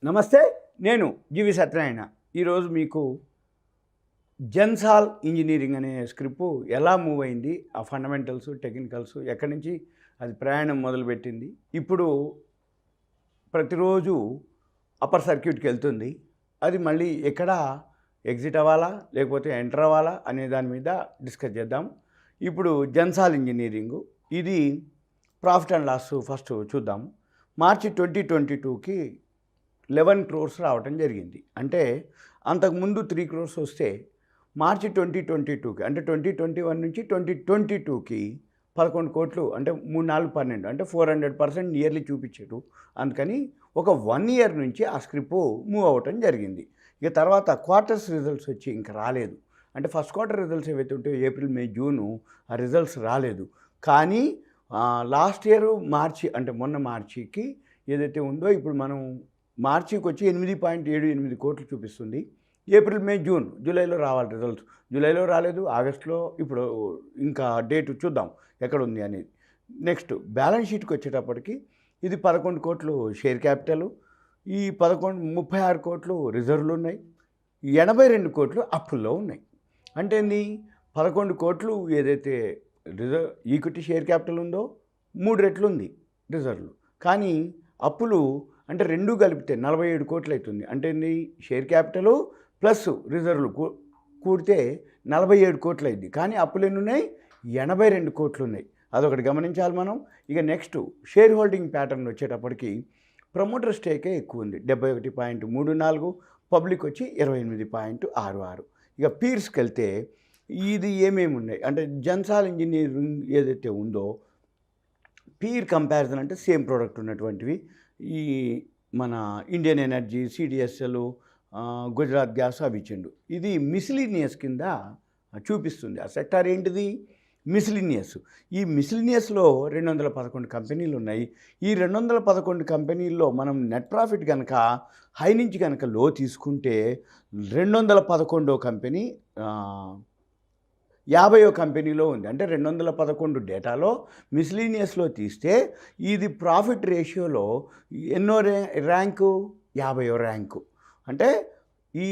నమస్తే, నేను GVSatyanarayana. ఈరోజు మీకు జెన్సాల్ ఇంజనీరింగ్ అనే స్క్రిప్ట్ ఎలా మూవ్ అయింది, ఆ ఫండమెంటల్స్, టెక్నికల్స్, ఎక్కడి నుంచి అది ప్రయాణం మొదలుపెట్టింది, ఇప్పుడు ప్రతిరోజు అప్పర్ సర్క్యూట్కి వెళ్తుంది, అది మళ్ళీ ఎక్కడ ఎగ్జిట్ అవ్వాలా లేకపోతే ఎంటర్ అవ్వాలా అనే దాని మీద డిస్కస్ చేద్దాం. ఇప్పుడు జెన్సాల్ ఇంజనీరింగు ఇది ప్రాఫిట్ అండ్ లాస్ ఫస్ట్ చూద్దాం. మార్చి 2022కి 11 crores రావటం జరిగింది. అంటే అంతకుముందు 3 crores వస్తే మార్చి 2022కి అంటే 2021 నుంచి 2022కి 11 కోట్లు, అంటే 3, 4, 12 అంటే 400% నియర్లీ చూపించాడు. అందుకని ఒక 1 year నుంచి ఆ స్క్రిప్ట్ మూవ్ అవ్వటం జరిగింది. ఇక తర్వాత క్వార్టర్స్ రిజల్ట్స్ వచ్చి ఇంకా రాలేదు. అంటే ఫస్ట్ క్వార్టర్ రిజల్ట్స్ ఏవైతే ఉంటాయో ఏప్రిల్, మే, జూను ఆ రిజల్ట్స్ రాలేదు. కానీ లాస్ట్ ఇయర్ మార్చి అంటే మొన్న మార్చికి ఏదైతే ఉందో ఇప్పుడు మనం మార్చికి వచ్చి 8.78 కోట్లు చూపిస్తుంది. ఏప్రిల్, మే, జూన్, జూలైలో రావాలి రిజల్ట్స్. జూలైలో రాలేదు, ఆగస్టులో ఇప్పుడు ఇంకా డేట్ చూద్దాం ఎక్కడ ఉంది అనేది. నెక్స్ట్ బ్యాలెన్స్ షీట్కి వచ్చేటప్పటికి ఇది 11 కోట్లు షేర్ క్యాపిటల్, ఈ 36 కోట్లు రిజర్వ్లు ఉన్నాయి, 82 కోట్లు అప్పుల్లో ఉన్నాయి. అంటే ఏంది, 11 కోట్లు ఏదైతే రిజర్వ్ ఈక్విటీ షేర్ క్యాపిటల్ ఉందో 3 రెట్లు ఉంది రిజర్వ్లు. కానీ అప్పులు అంటే రెండు కలిపితే 47 కోట్లు అవుతుంది. అంటే షేర్ క్యాపిటలు ప్లస్ రిజర్వ్లు కూడితే 47 కోట్లు అయింది. కానీ అప్పులు ఎన్ని ఉన్నాయి, 82 కోట్లు ఉన్నాయి. అదొకటి గమనించాలి మనం. ఇక నెక్స్ట్ షేర్ హోల్డింగ్ ప్యాటర్న్ వచ్చేటప్పటికి ప్రమోటర్ స్టేకే ఎక్కువ ఉంది, 71.34, పబ్లిక్ వచ్చి 28.66. ఇక పీర్స్కి వెళ్తే ఇది ఏమేమి ఉన్నాయి అంటే జెన్సాల్ ఇంజనీరింగ్ ఏదైతే ఉందో పీర్ కంపారిజన్ అంటే సేమ్ ప్రోడక్ట్ ఉన్నటువంటివి ఈ మన Indian energy, CDSL, Gujarat gas అవి ఇచ్చిండు. ఇది మిస్లీనియస్ కింద చూపిస్తుంది. ఆ సెక్టార్ ఏంటిది, మిస్లీనియస్. ఈ మిస్లీనియస్లో 211 కంపెనీలు ఉన్నాయి. ఈ 211 కంపెనీల్లో మనం నెట్ ప్రాఫిట్ కనుక హై నుంచి కనుక లో తీసుకుంటే 211వ కంపెనీ 50వ కంపెనీలో ఉంది. అంటే 211 డేటాలో మిస్లీనియస్లో తీస్తే ఇది ప్రాఫిట్ రేషియోలో ఎన్నో ర్యాంకు, 50వ ర్యాంకు. అంటే ఈ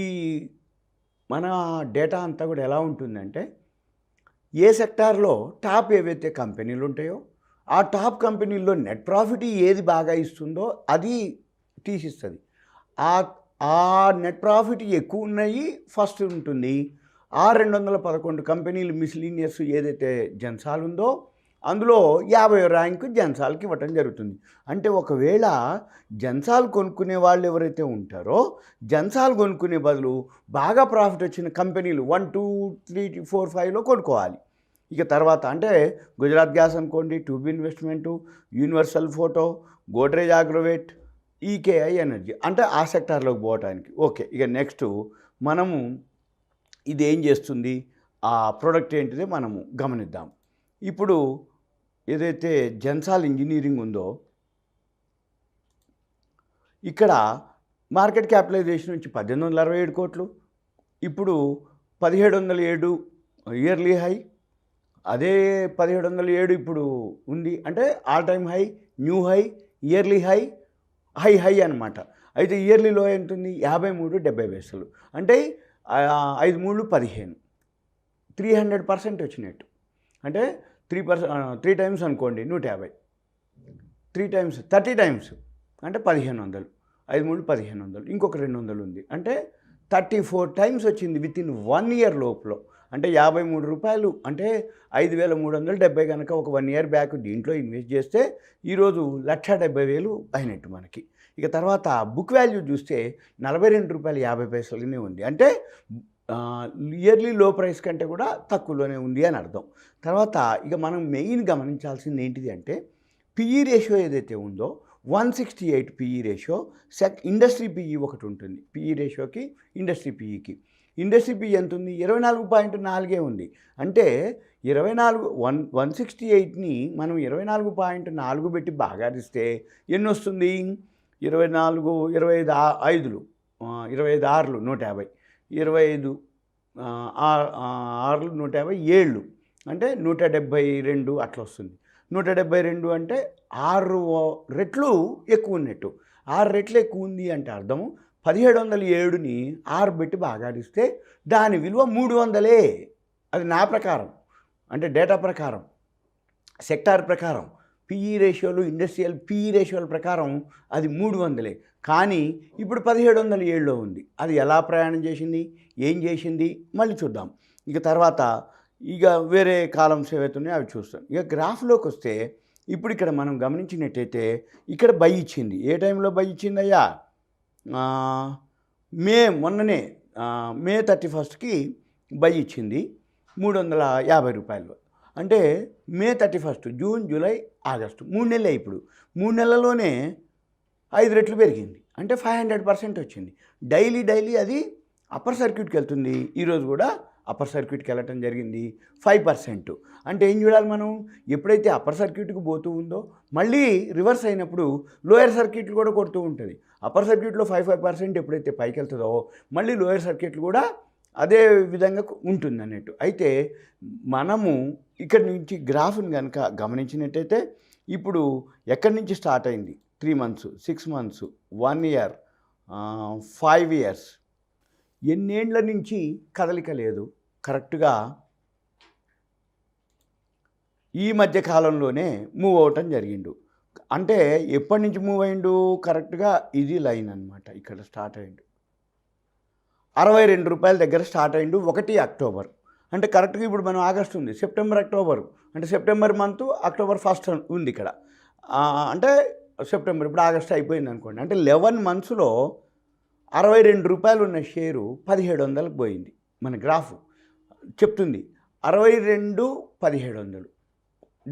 మన డేటా అంతా కూడా ఎలా ఉంటుందంటే ఏ సెక్టార్లో టాప్ ఏవైతే కంపెనీలు ఉంటాయో ఆ టాప్ కంపెనీల్లో నెట్ ప్రాఫిట్ ఏది బాగా ఇస్తుందో అది తీసిస్తుంది. ఆ నెట్ ప్రాఫిట్ ఎక్కువ ఉన్నాయి ఫస్ట్ ఉంటుంది. ఆ 211 కంపెనీలు మిస్లీనియస్ ఏదైతే జెన్సాల్ ఉందో అందులో 50వ ర్యాంకు జెన్సాల్కి ఇవ్వటం జరుగుతుంది. అంటే ఒకవేళ జెన్సాల్ కొనుక్కునే వాళ్ళు ఎవరైతే ఉంటారో జెన్సాల్ కొనుక్కునే బదులు బాగా ప్రాఫిట్ వచ్చిన కంపెనీలు 1, 2, 3, 4, 5లో కొనుక్కోవాలి. ఇక తర్వాత అంటే గుజరాత్ గ్యాస్ అనుకోండి, tube investment, universal photo, Godrej Agrovet, EKI energy, అంటే ఆ సెక్టార్లోకి పోవటానికి. ఓకే, ఇక నెక్స్ట్ మనము ఇది ఏం చేస్తుంది, ఆ ప్రోడక్ట్ ఏంటిదో మనము గమనిద్దాం. ఇప్పుడు ఏదైతే జెన్సాల్ ఇంజనీరింగ్ ఉందో ఇక్కడ మార్కెట్ క్యాపిటలైజేషన్ నుంచి 1867 కోట్లు, ఇప్పుడు 1707 ఇయర్లీ హై. అదే 1707 ఇప్పుడు ఉంది, అంటే all time high, new high, yearly high, high అనమాట. అయితే ఇయర్లీ లో ఎంత ఉంది, 53.70. అంటే 5, 3, 15, 300% వచ్చినట్టు. అంటే 3 టైమ్స్ అనుకోండి 150, 3 టైమ్స్ 30 టైమ్స్ అంటే 1500, 5, 3, 1500, ఇంకొక 200 ఉంది. అంటే 34 టైమ్స్ వచ్చింది విత్ ఇన్ 1 year లోపల. అంటే 53 రూపాయలు అంటే 5370 కనుక ఒక 1 year బ్యాక్ దీంట్లో ఇన్వెస్ట్ చేస్తే ఈరోజు 1,70,000 అయినట్టు మనకి. ఇక తర్వాత బుక్ వాల్యూ చూస్తే ₹42.50 ఉంది. అంటే ఇయర్లీ లో ప్రైస్ కంటే కూడా తక్కువలోనే ఉంది అని అర్థం. తర్వాత ఇక మనం మెయిన్ గమనించాల్సింది ఏంటిది అంటే పిఈ రేషియో ఏదైతే ఉందో 168 పిఈ రేషియో. ఇండస్ట్రీ పిఈ ఒకటి ఉంటుంది, పిఈ రేషియోకి ఇండస్ట్రీ పిఈకి. ఇండస్ట్రీ పిఈ ఎంత ఉంది, 24.4 ఉంది. అంటే 168ని మనం 24.4 పెట్టి బాగారిస్తే ఎన్ని వస్తుంది, 24, 25, 5లు 25, 6లు 150, 25, 6లు 150, 7లు అంటే 172 అట్లా వస్తుంది. 172 అంటే 6 రెట్లు ఎక్కువ ఉన్నట్టు. 6 రెట్లు ఎక్కువ ఉంది అంటే అర్థము 1707ని 6 పెట్టి భాగాడిస్తే దాని విలువ 300. అది నా ప్రకారం, అంటే డేటా ప్రకారం, సెక్టార్ ప్రకారం, పిఈ రేషియోలు, ఇండస్ట్రియల్ పిఈ రేషియోల ప్రకారం అది 300. కానీ ఇప్పుడు 1707లో ఉంది. అది ఎలా ప్రయాణం చేసింది, ఏం చేసింది మళ్ళీ చూద్దాం. ఇక తర్వాత ఇక వేరే కాలమ్స్ ఏవైతే ఉన్నాయో అవి చూస్తాం. ఇక గ్రాఫ్లోకి వస్తే ఇప్పుడు ఇక్కడ మనం గమనించినట్టయితే ఇక్కడ బై ఇచ్చింది. ఏ టైంలో బై ఇచ్చిందయ్యా? మొన్ననే మే 31కి బై ఇచ్చింది 350 రూపాయలు. అంటే మే 31, జూన్, జూలై, ఆగస్టు 3 నెలలే. ఇప్పుడు 3 నెలల్లోనే 5 రెట్లు పెరిగింది. అంటే 500% వచ్చింది. డైలీ అది అప్పర్ సర్క్యూట్కి వెళ్తుంది. ఈరోజు కూడా అప్పర్ సర్క్యూట్కి వెళ్ళటం జరిగింది 5%. అంటే ఏం చూడాలి మనం? ఎప్పుడైతే అప్పర్ సర్క్యూట్కి పోతూ ఉందో మళ్ళీ రివర్స్ అయినప్పుడు లోయర్ సర్క్యూట్లు కూడా కొడుతూ ఉంటుంది. అప్పర్ సర్క్యూట్లో 5% ఎప్పుడైతే పైకి వెళ్తుందో మళ్ళీ లోయర్ సర్క్యూట్లు కూడా అదే విధంగా ఉంటుంది అన్నట్టు. అయితే మనము ఇక్కడి నుంచి గ్రాఫ్ని కనుక గమనించినట్టయితే ఇప్పుడు ఎక్కడి నుంచి స్టార్ట్ అయింది? 3 months, 6 months, 1 year, 5 years, ఎన్నేళ్ల నుంచి కదలిక లేదు. కరెక్ట్గా ఈ మధ్య కాలంలోనే మూవ్ అవటం జరిగిండు. అంటే ఎప్పటి నుంచి మూవ్ అయిండు? కరెక్ట్గా ఇది లైన్ అనమాట. ఇక్కడ స్టార్ట్ అయ్యిండు 62 రూపాయల దగ్గర స్టార్ట్ అయ్యిండు 1 అక్టోబర్. అంటే కరెక్ట్గా ఇప్పుడు మనం ఆగస్టు ఉంది, సెప్టెంబర్, అక్టోబర్, అంటే సెప్టెంబర్ మంత్, అక్టోబర్ 1st ఉంది ఇక్కడ. అంటే సెప్టెంబర్, ఇప్పుడు ఆగస్టు అయిపోయింది అనుకోండి. అంటే 11 monthsలో 62 రూపాయలు ఉన్న షేరు 1700కి పోయింది. మన గ్రాఫ్ చెప్తుంది 62, 1700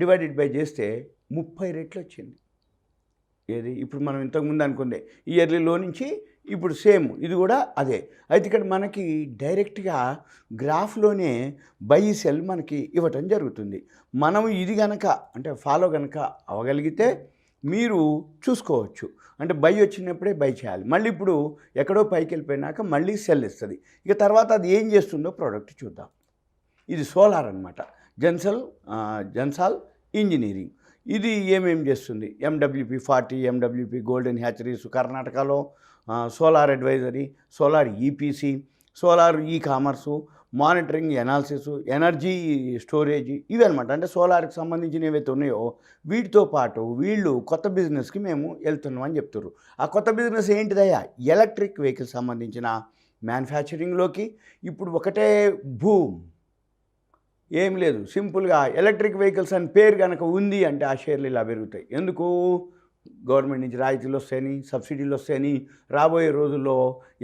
డివైడెడ్ బై చేస్తే 30 రెట్లు వచ్చింది. ఏది ఇప్పుడు మనం ఇంతకుముందు అనుకుందే ఇయర్లీలో నుంచి ఇప్పుడు సేమ్ ఇది కూడా అదే. అయితే ఇక్కడ మనకి డైరెక్ట్గా గ్రాఫ్లోనే బై సెల్ మనకి ఇవ్వటం జరుగుతుంది. మనం ఇది కనుక అంటే ఫాలో కనుక అవ్వగలిగితే మీరు చూసుకోవచ్చు. అంటే బై వచ్చినప్పుడే బై చేయాలి. మళ్ళీ ఇప్పుడు ఎక్కడో పైకి వెళ్ళిపోయినాక మళ్ళీ సెల్ ఇస్తుంది. ఇక తర్వాత అది ఏం చేస్తుందో ప్రోడక్ట్ చూద్దాం. ఇది సోలార్ అనమాట. జెన్సాల్ ఇంజనీరింగ్. ఇది ఏమేమి చేస్తుంది? MWP 40, MWP గోల్డెన్ హ్యాచరీస్ కర్ణాటకలో, solar advisory, solar EPC, solar commerce, monitoring, analysis, energy storage, ఇవి అనమాట. అంటే సోలార్కి సంబంధించిన ఏవైతే ఉన్నాయో వీటితో పాటు వీళ్ళు కొత్త బిజినెస్కి మేము వెళ్తున్నాం అని చెప్తారు. ఆ కొత్త బిజినెస్ ఏంటిదయ్యా? ఎలక్ట్రిక్ వెహికల్ సంబంధించిన మ్యానుఫ్యాక్చరింగ్లోకి. ఇప్పుడు ఒకటే భూమ్, ఏం లేదు, సింపుల్గా ఎలక్ట్రిక్ వెహికల్స్ అని పేరు కనుక ఉంది అంటే ఆ షేర్లు ఇలా పెరుగుతాయి. ఎందుకు? గవర్నమెంట్ నుంచి రాయితీలు వస్తాయని, సబ్సిడీలు వస్తాయని. రాబోయే రోజుల్లో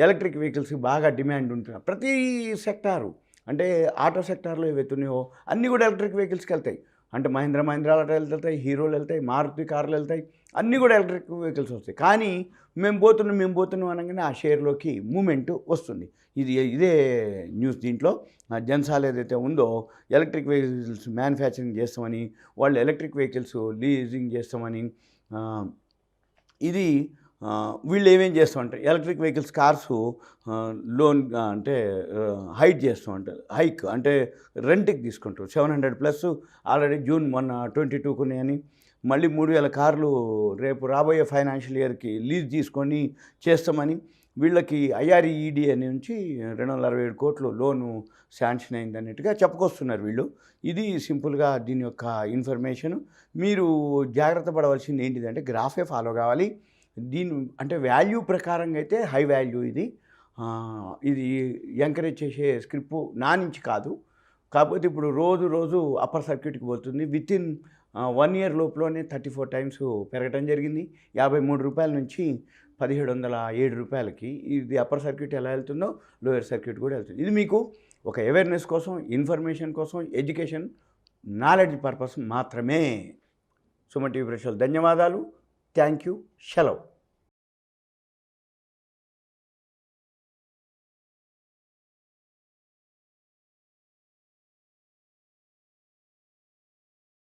ఎలక్ట్రిక్ వెహికల్స్కి బాగా డిమాండ్ ఉంటుంది. ప్రతి సెక్టారు, అంటే ఆటో సెక్టార్లో ఏవైతే ఉన్నాయో అన్నీ కూడా ఎలక్ట్రిక్ వెహికల్స్కి వెళ్తాయి. అంటే మహీంద్రాలు వెళ్తాయి, హీరోలు వెళ్తాయి, మారుతి కార్లు వెళ్తాయి, అన్నీ కూడా ఎలక్ట్రిక్ వెహికల్స్ వస్తాయి. కానీ మేము పోతున్నాం అనగానే ఆ షేర్లోకి మూమెంట్ వస్తుంది. ఇదే న్యూస్. దీంట్లో జెన్సాల్ ఏదైతే ఉందో ఎలక్ట్రిక్ వెహికల్స్ మ్యానుఫ్యాక్చరింగ్ చేస్తామని, వాళ్ళు ఎలక్ట్రిక్ వెహికల్స్ లీజింగ్ చేస్తామని, ఇది వీళ్ళు ఏమేం చేస్తామంటారు? ఎలక్ట్రిక్ వెహికల్స్ కార్స్ లోన్ అంటే హైక్ చేస్తూ ఉంటారు. హైక్ అంటే రెంట్కి తీసుకుంటారు. 700+ ఆల్రెడీ జూన్ మొన్న 22 కొన్నాయని, మళ్ళీ 3000 కార్లు రేపు రాబోయే ఫైనాన్షియల్ ఇయర్కి లీజ్ తీసుకొని చేస్తామని. వీళ్ళకి IRED నుంచి 267 కోట్లు లోను శాంక్షన్ అయింది అన్నట్టుగా చెప్పుకొస్తున్నారు వీళ్ళు. ఇది సింపుల్గా దీని యొక్క ఇన్ఫర్మేషన్. మీరు జాగ్రత్త పడవలసింది ఏంటిదంటే గ్రాఫే ఫాలో కావాలి. దీని అంటే వాల్యూ ప్రకారంగా అయితే హై వాల్యూ ఇది. ఇది ఎంకరేజ్ చేసే స్క్రిప్ట్ నా నుంచి కాదు. కాకపోతే ఇప్పుడు రోజు అప్పర్ సర్క్యూట్కి పోతుంది. వితిన్ 1 year లోపలనే 34 times పెరగటం జరిగింది. 53 రూపాయల నుంచి 1707 రూపాయలకి. ఇది అప్పర్ సర్క్యూట్ ఎలా వెళ్తుందో లోయర్ సర్క్యూట్ కూడా వెళ్తుంది. ఇది మీకు ఒక అవేర్నెస్ కోసం, ఇన్ఫర్మేషన్ కోసం, ఎడ్యుకేషన్, నాలెడ్జ్ పర్పస్ మాత్రమే. సుమన్ టీవీ ప్రేక్షకులు ధన్యవాదాలు. Thank you. సెలవు.